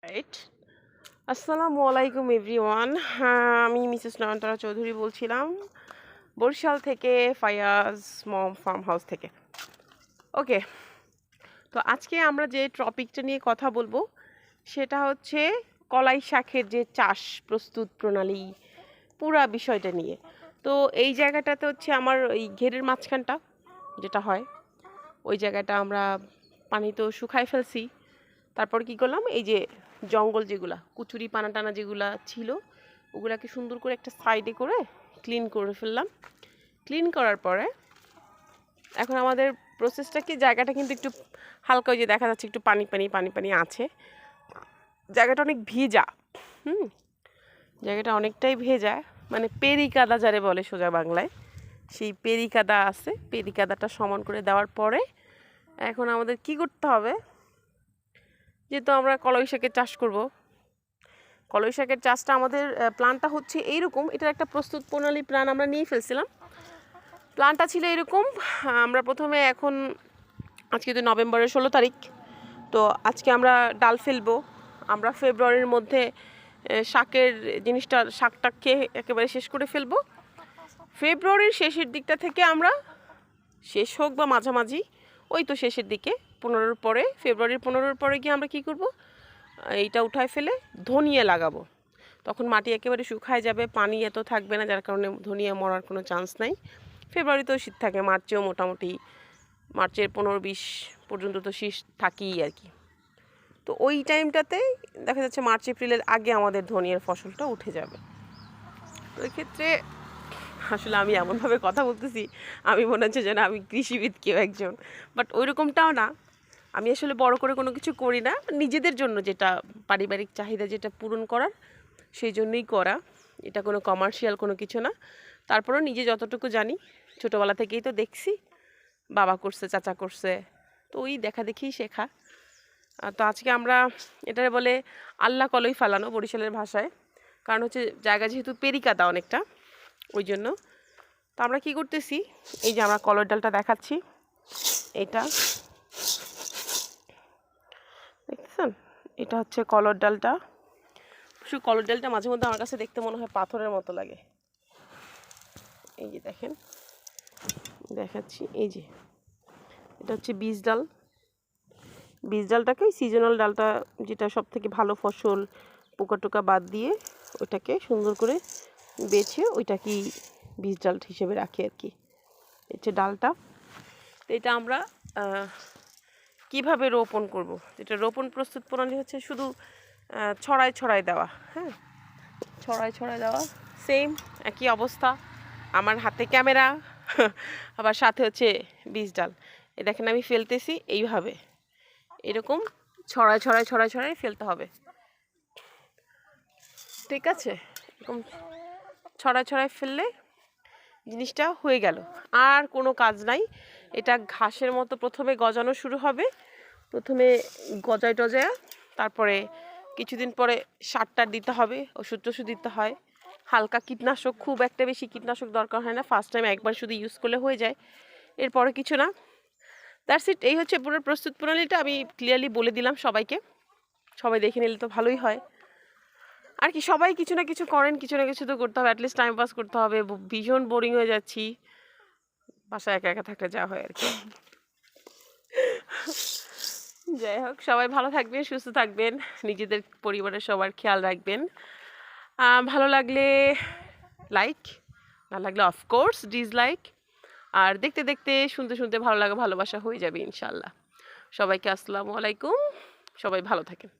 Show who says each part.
Speaker 1: Right. আসসালামু আলাইকুম everyone. আমি মিসেস নয়নতারা চৌধুরী বলছিলাম বরিশাল থেকে, ফায়াজ মম ফার্ম হাউস থেকে। ওকে, তো আজকে আমরা যে টপিকটা নিয়ে কথা বলবো সেটা হচ্ছে কলাই শাকের যে চাষ প্রস্তুত প্রণালী, পুরা বিষয়টা নিয়ে। তো এই জায়গাটাতে হচ্ছে আমার এই ঘেরের মাঝখানটা যেটা হয়, ওই জায়গাটা আমরা পানি তো শুকায় ফেলছি। তারপর কি করলাম, এই যে জঙ্গল যেগুলা কুচুরি পানা টানা যেগুলা ছিল ওগুলাকে সুন্দর করে একটা সাইডে করে ক্লিন করে ফেললাম। ক্লিন করার পরে এখন আমাদের প্রসেসটা কি, জায়গাটা কিন্তু একটু হালকা, ওই যে দেখা যাচ্ছে একটু পানি পানি পানি পানি আছে, জায়গাটা অনেক ভেজা। জায়গাটা অনেকটাই ভেজা, মানে পেরি কাদা যারে বলে সোজা বাংলায়, সেই পেরি কাদা আছে। পেরি কাদাটা সমান করে দেওয়ার পরে এখন আমাদের কি করতে হবে, যেহেতু আমরা কলই শাকের চাষ করব, কলই শাকের চাষটা আমাদের প্ল্যানটা হচ্ছে এইরকম। এটার একটা প্রস্তুত প্রণালী প্ল্যান আমরা নিয়ে ফেলছিলাম। প্ল্যানটা ছিল এরকম, আমরা প্রথমে এখন আজকে তো নভেম্বরের 16 তারিখ, তো আজকে আমরা ডাল ফেলবো। আমরা ফেব্রুয়ারির মধ্যে শাকের জিনিসটা, শাকটা খেয়ে একেবারে শেষ করে ফেলবো। ফেব্রুয়ারির শেষের দিকটা থেকে আমরা, শেষ হোক বা মাঝামাঝি, ওই তো শেষের দিকে 15-র পরে, ফেব্রুয়ারির 15-র পরে গিয়ে আমরা কি করব, এইটা উঠায় ফেলে ধনিয়া লাগাবো। তখন মাটি একেবারে শুকায় যাবে, পানি এত থাকবে না, যার কারণে ধনিয়া মরার কোনো চান্স নাই। ফেব্রুয়ারিতেও শীত থাকে, মার্চেও মোটামুটি, মার্চের 15-20 পর্যন্ত তো শীত থাকেই আর কি। তো ওই টাইমটাতে দেখা যাচ্ছে মার্চ এপ্রিলের আগে আমাদের ধনিয়ার ফসলটা উঠে যাবে। তো এই ক্ষেত্রে আসলে আমি এমনভাবে কথা বলতেছি, আমি মনে হচ্ছে যেন আমি কৃষিবিদ কেউ একজন, বাট ওই রকমটাও না। আমি আসলে বড় করে কোনো কিছু করি না, নিজেদের জন্য যেটা পারিবারিক চাহিদা যেটা পূরণ করার, সেই জন্যই করা। এটা কোনো কমার্শিয়াল কোনো কিছু না। তারপরেও নিজে যতটুকু জানি, ছোটোবেলা থেকেই তো দেখছি, বাবা করছে, চাচা করছে, তো ওই দেখা দেখেই শেখা। তো আজকে আমরা এটারে বলে আল্লাহ কলই ফালানো বরিশালের ভাষায়, কারণ হচ্ছে জায়গা যেহেতু পেরিকাদা অনেকটা, ওই জন্য। তো আমরা কি করতেছি, এই যে আমরা কলর ডালটা দেখাচ্ছি, এটা দেখতেছেন, এটা হচ্ছে কলর ডালটা। শুধু কলর ডালটা মাঝে মধ্যে আমার কাছে দেখতে মনে হয় পাথরের মতো লাগে। এই যে দেখেন, দেখাচ্ছি, এই যে এটা হচ্ছে বীজ ডাল। বীজ ডালটাকে, সিজনাল ডালটা যেটা সব থেকে ভালো ফসল, পোকা টোকা বাদ দিয়ে ওইটাকে সুন্দর করে বেছে ওইটাকে বীজ ডাল হিসেবে রাখি আর কি। হচ্ছে ডালটা। তো এটা আমরা কিভাবে রোপণ করব, যেটা রোপণ প্রস্তুত প্রণালী হচ্ছে শুধু ছড়ায় ছড়ায় দেওয়া। হ্যাঁ, ছড়ায় ছড়ায় দেওয়া, সেম একই অবস্থা। আমার হাতে ক্যামেরা, আবার সাথে হচ্ছে বীজ ডাল। এ দেখেন আমি ফেলতেছি এইভাবে, এরকম ছড়ায় ছড়ায় ছড়ায় ছড়ায় ফেলতে হবে, ঠিক আছে? এরকম ছড়ায় ছড়ায় ফেললে জিনিসটা হয়ে গেল, আর কোনো কাজ নাই। এটা ঘাসের মতো প্রথমে গজানো শুরু হবে, প্রথমে গজায় টজায়, তারপরে কিছুদিন পরে সারটা দিতে হবে, ওষুধ টষুধ দিতে হয়, হালকা কীটনাশক, খুব একটা বেশি কীটনাশক দরকার হয় না, ফার্স্ট টাইম একবার শুধু ইউজ করলে হয়ে যায়, এরপরে কিছু না। That's it. এই হচ্ছে পুরো প্রস্তুত প্রণালীটা আমি ক্লিয়ারলি বলে দিলাম সবাইকে, সবাই দেখে নিলে তো ভালোই হয় আর কি। সবাই কিছু না কিছু করেন, কিছু না কিছু তো করতে হবে, অ্যাটলিস্ট টাইম পাস করতে হবে। ভীষণ বোরিং হয়ে যাচ্ছি বাসায় একা একা থাকলে, যা হয় আর কি। যাই হোক, সবাই ভালো থাকবেন, সুস্থ থাকবেন, নিজেদের পরিবারের সবার খেয়াল রাখবেন। ভালো লাগলে লাইক, না লাগলে অফকোর্স ডিসলাইক, আর দেখতে দেখতে শুনতে শুনতে ভালো লাগা ভালোবাসা হয়ে যাবে ইনশাল্লাহ। সবাইকে আসসালামু আলাইকুম, সবাই ভালো থাকেন।